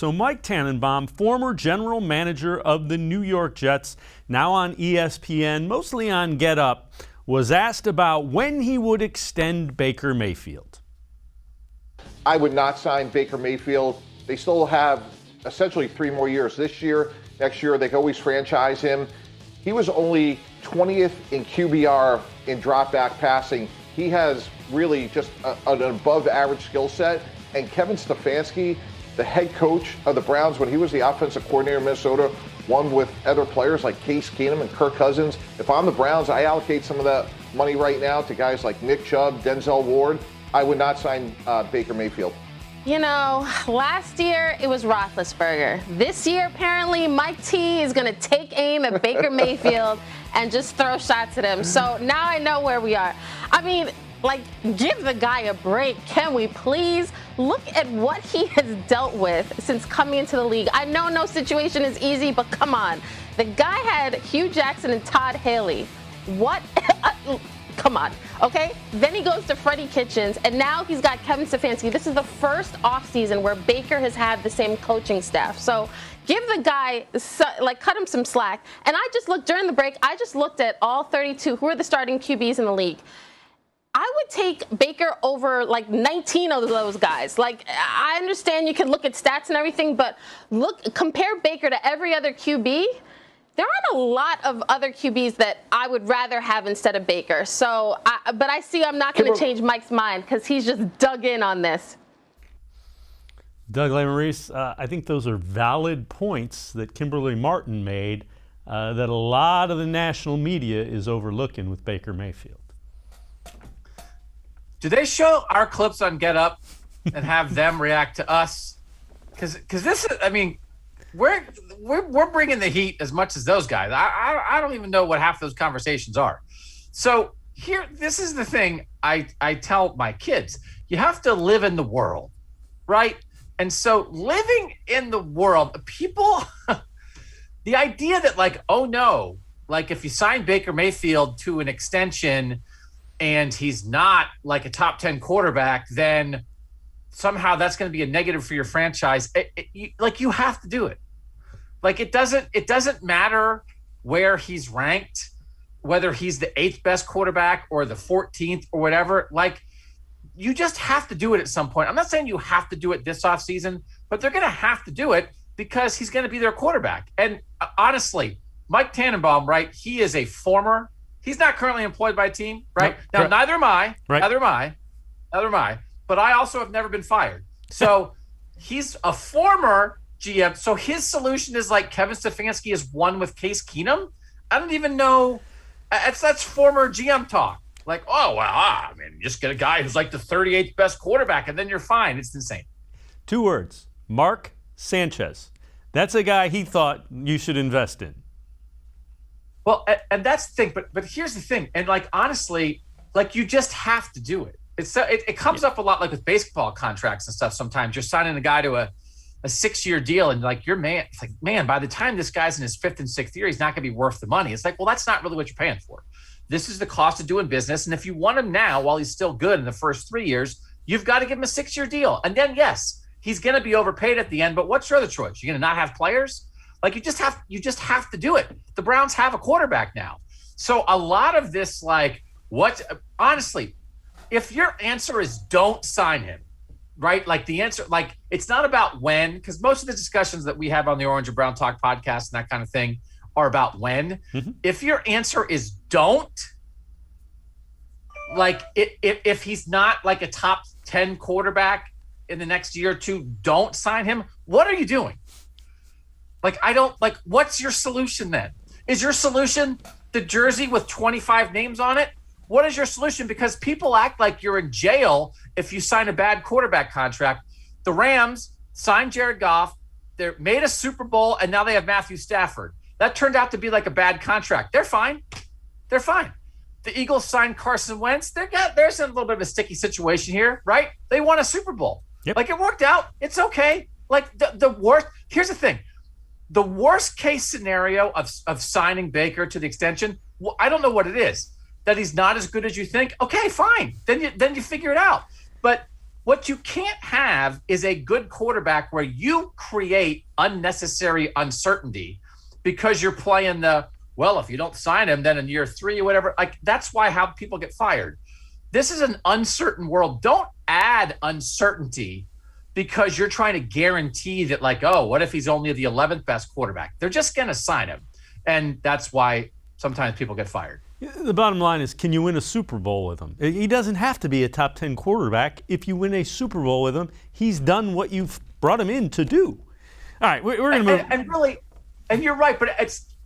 So Mike Tannenbaum, former general manager of the New York Jets, now on ESPN, mostly on Get Up, was asked about when he would extend Baker Mayfield. I would not sign Baker Mayfield. They still have essentially 3 more years. This year, next year, they can always franchise him. He was only 20th in QBR in drop back passing. He has really just an above average skill set. And Kevin Stefanski, the head coach of the Browns, when he was the offensive coordinator in Minnesota, won with other players like Case Keenum and Kirk Cousins. If I'm the Browns, I allocate some of that money right now to guys like Nick Chubb, Denzel Ward. I would not sign Baker Mayfield. You know, last year it was Roethlisberger. This year, apparently, Mike T is going to take aim at Baker Mayfield and just throw shots at him. So now I know where we are. I mean, like, give the guy a break. Can we please look at what he has dealt with since coming into the league? I know no situation is easy, but come on. The guy had Hugh Jackson and Todd Haley. What? Come on, okay? Then he goes to Freddie Kitchens, and now he's got Kevin Stefanski. This is the first offseason where Baker has had the same coaching staff. So give the guy, cut him some slack. And I just looked during the break, I just looked at all 32, who are the starting QBs in the league. I would take Baker over 19 of those guys. I understand you can look at stats and everything, but compare Baker to every other QB. There aren't a lot of other QBs that I would rather have instead of Baker. So, but I see I'm not going to change Mike's mind because he's just dug in on this. Doug Lesmerises, I think those are valid points that Kimberly Martin made that a lot of the national media is overlooking with Baker Mayfield. Do they show our clips on Get Up and have them react to us? Because this is, I mean, we're bringing the heat as much as those guys. I don't even know what half those conversations are. So here, this is the thing I tell my kids. You have to live in the world, right? And so living in the world, people, the idea that oh no, if you sign Baker Mayfield to an extension and he's not a top 10 quarterback, then somehow that's going to be a negative for your franchise. You have to do it. It doesn't matter where he's ranked, whether he's the 8th best quarterback or the 14th or whatever. You just have to do it at some point. I'm not saying you have to do it this offseason, but they're going to have to do it because he's going to be their quarterback. And honestly, Mike Tannenbaum, right? He is a former. He's not currently employed by a team, right? Now, neither am I. Right. Neither am I. But I also have never been fired. So he's a former GM. So his solution is Kevin Stefanski is one with Case Keenum. I don't even know. That's former GM talk. Just get a guy who's the 38th best quarterback, and then you're fine. It's insane. 2 words. Mark Sanchez. That's a guy he thought you should invest in. Well, and that's the thing. But here's the thing. And honestly, you just have to do it. It comes up a lot with baseball contracts and stuff. Sometimes you're signing a guy to a 6-year deal and your man, it's man, by the time this guy's in his 5th and 6th year, he's not going to be worth the money. It's well, that's not really what you're paying for. This is the cost of doing business. And if you want him now while he's still good in the first 3 years, you've got to give him a 6-year deal. And then, yes, he's going to be overpaid at the end. But what's your other choice? You're going to not have players? You just have to do it. The Browns have a quarterback now. So a lot of this, honestly, if your answer is don't sign him, right? The answer, it's not about when, because most of the discussions that we have on the Orange and Brown Talk podcast and that kind of thing are about when. Mm-hmm. If your answer is don't, if he's not a top 10 quarterback in the next year or two, don't sign him. What are you doing? What's your solution then? Is your solution the jersey with 25 names on it? What is your solution? Because people act like you're in jail if you sign a bad quarterback contract. The Rams signed Jared Goff. They made a Super Bowl, and now they have Matthew Stafford. That turned out to be a bad contract. They're fine. The Eagles signed Carson Wentz. There's a little bit of a sticky situation here, right? They won a Super Bowl. Yep. It worked out. It's okay. The worst. Here's the thing. The worst case scenario of signing Baker to the extension, well, I don't know what it is. That he's not as good as you think. Okay, fine. Then you figure it out. But What you can't have is a good quarterback where you create unnecessary uncertainty because you're playing if you don't sign him, then in year 3 or whatever, like that's how people get fired. This is an uncertain world. Don't add uncertainty because you're trying to guarantee that what if he's only the 11th best quarterback? They're just going to sign him. And that's why sometimes people get fired. The bottom line is, can you win a Super Bowl with him? He doesn't have to be a top 10 quarterback. If you win a Super Bowl with him, he's done what you've brought him in to do. All right, we're going to move. And you're right, but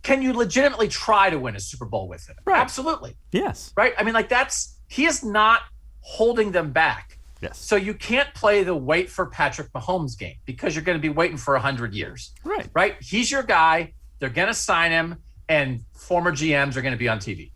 can you legitimately try to win a Super Bowl with him? Right. Absolutely. Yes. Right? I mean, he is not holding them back. Yes. So you can't play the wait for Patrick Mahomes game because you're going to be waiting for 100 years. Right. Right? He's your guy. They're going to sign him, and former GMs are going to be on TV.